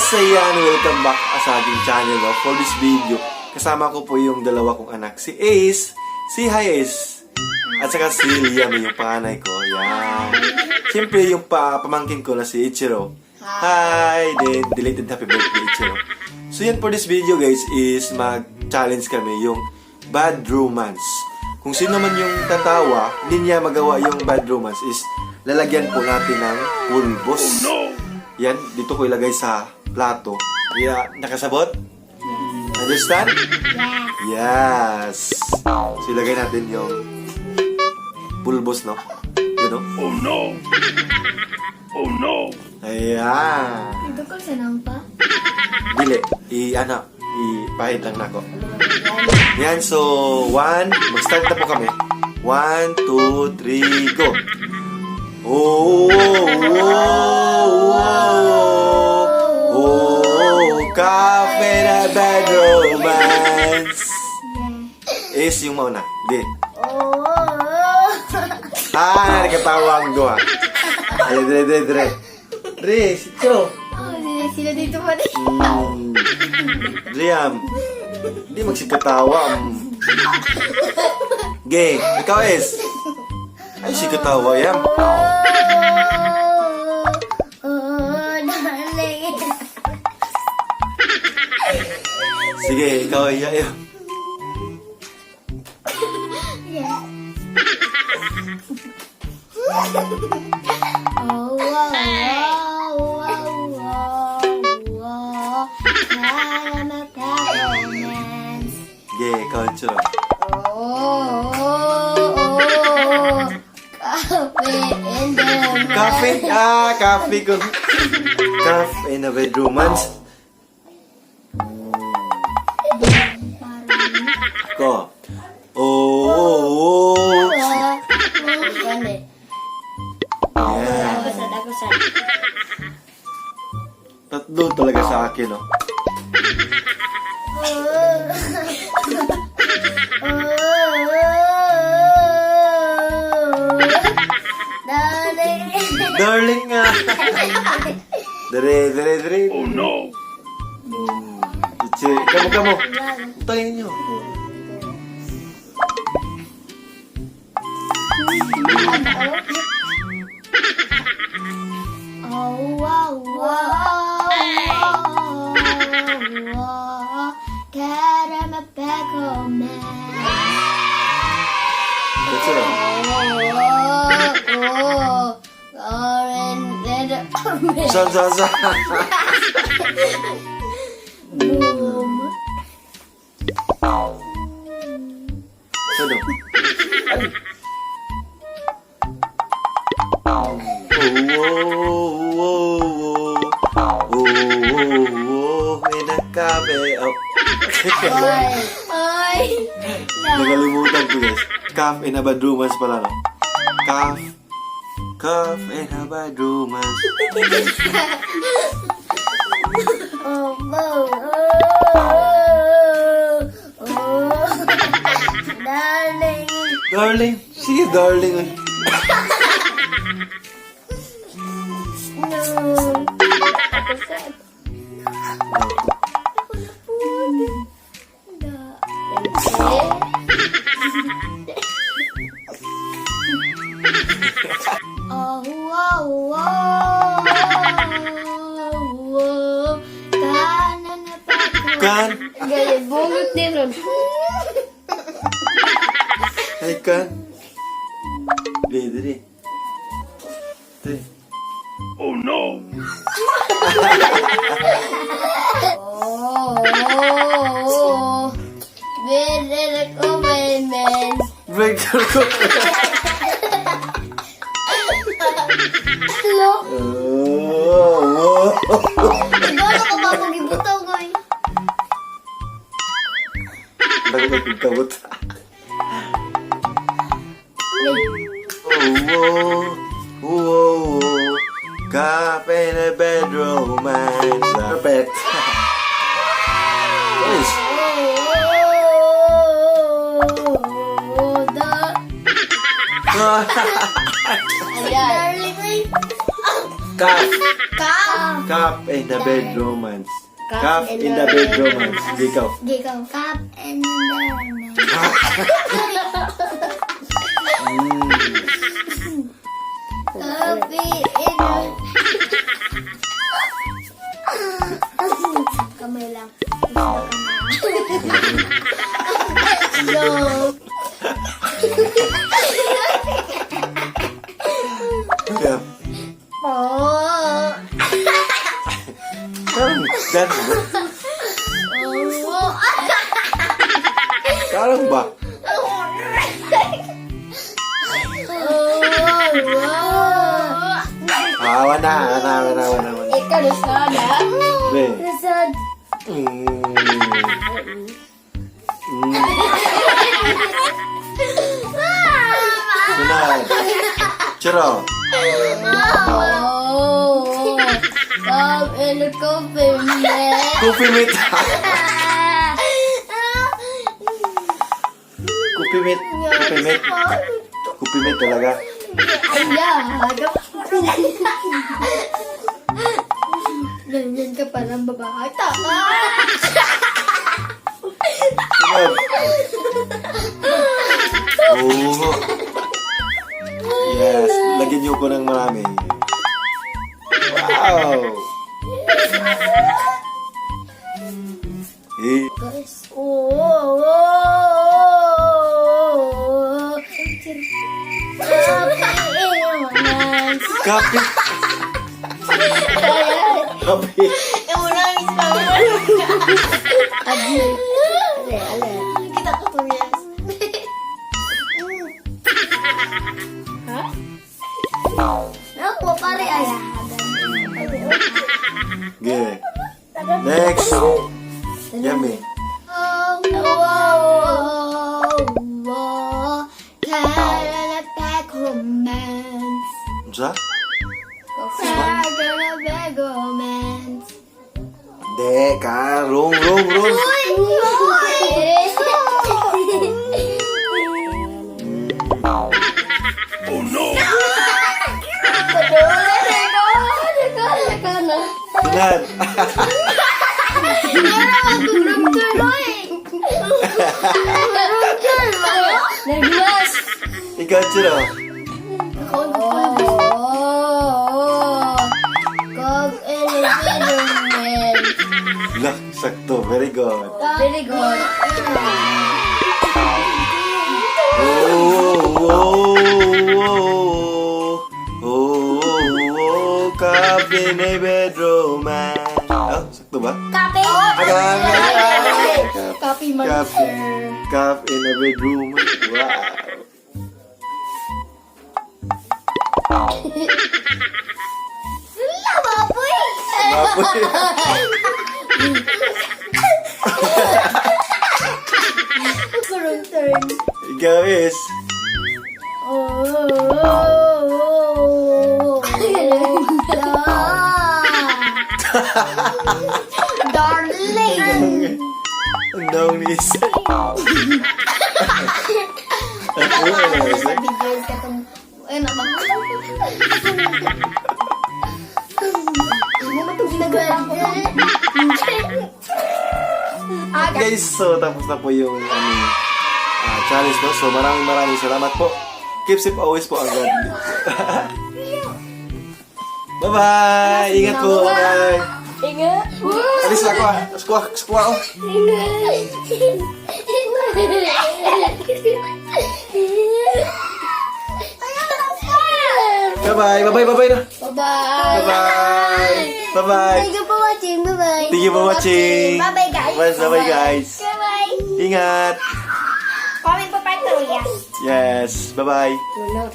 Ayan, welcome back sa ating channel, no? For this video, kasama ko po yung dalawa kong anak, si Ace, si Ace, at saka si Liam, yung panganay ko. Yan. Siyempre, yung pamangkin ko na si Ichiro. Hi! Then, deleted happy birthday, Ichiro. So, yan for this video, guys, is mag-challenge kami yung bad romance. Kung sino man yung tatawa, hindi niya magawa yung bad romance is lalagyan po natin ng pulbos. Oh, no! Yan, dito ko ilagay sa plato. Yeah, nakasabot? Understand? Yes! So, ilagay natin yung pulbos, no? You know? Oh, no! Oh, no! Ayan! Ito ko sanang pa? Dili. Ipahid lang na ako. Yan, so, mag-start na po kami. 1, 2, 3, go! Oh, cafe na bad romance. Is yung mauna. Di. Nakatawa ang doha. Ay, dire. Dre, sityo. Sila dito pa rin. Liam. Hindi magsikatawa. Gay, ikaw is. Ay, sikatawa yan. Sige, ikaw ay yayo. Sige, ikaw ay tsura. Cafe? Cafe ko. Cafe in a bad romance. Ko. Yeah. Tatlo talaga sa akin, no? Darling nga. Dere. Oh no. Kamu. Utayin nyo. That's it. Sa. Boom. Sado. In a cafe. Ay. Nagalimutan ko, guys. Calf in a bad romance pala, no? Calf in a bad romance. Darling. Sige, darling. Kan? Gaya, bungot din ron. Ay, kan? Dre. Oh, no! Better comment. Breaker ko. Hello? Ikaw na kapapagibutaw ko eh. Bakit nagkabot? Cop in a bed romance. Perfect. Nice. Ayan. Cup. Cup. Cup in the bed romance. Cup in the bed romance. Sige, ikaw. Gigaw. Cup and the Coffee in kamay lang. No. Yeah. Oh. That's Oh. Karang ba? Wana. Ikaw na sana. Be. Nasad. Sunod. Chiro. Oh. Come in the coffee mate. Coffee mate. Coffee mate. Coffee mate. Coffee mate talaga. Ganyan ka parang babae. Tama. Sunod. Oo. Yes. Lagyan niyo ko ng marami. Wow. Eh. Guys. Oh. Kape. Kape. Kita ko to, yes. Ako, pare, ay. Okay. Next. Yummy. Carrot romance. Sa? Carrot romance. De, ka. Wrong. Oh no! Sunod. Naglas. Ikaw, Chiro. Lah, sakto. Very good. Very good. Kape na bedroom man. Ah, sakto ba? Kape. Kape monster. Kape in a bedroom. Wow. Baboy. Mapoy. Kurang turn. Ikaw is. Darling. Ang daw ni isa. Enak banget. Ano to ginagawa ko? Guys, so tapos na po yung challenge no. So maraming salamat po. Keep safe always po ang God. Bye-bye! Ingat po! Bye-bye! Ingat. Alis na ako ah! Squaw ako! Bye-bye! Bye-bye na! Bye-bye. Bye-bye! Bye-bye! Thank you for watching. Bye-bye. Thank you for watching! Bye-bye, guys. Bye-bye guys! Bye-bye. Ingat! Comment po pa ito, yes. Yes! Bye-bye! Tulog.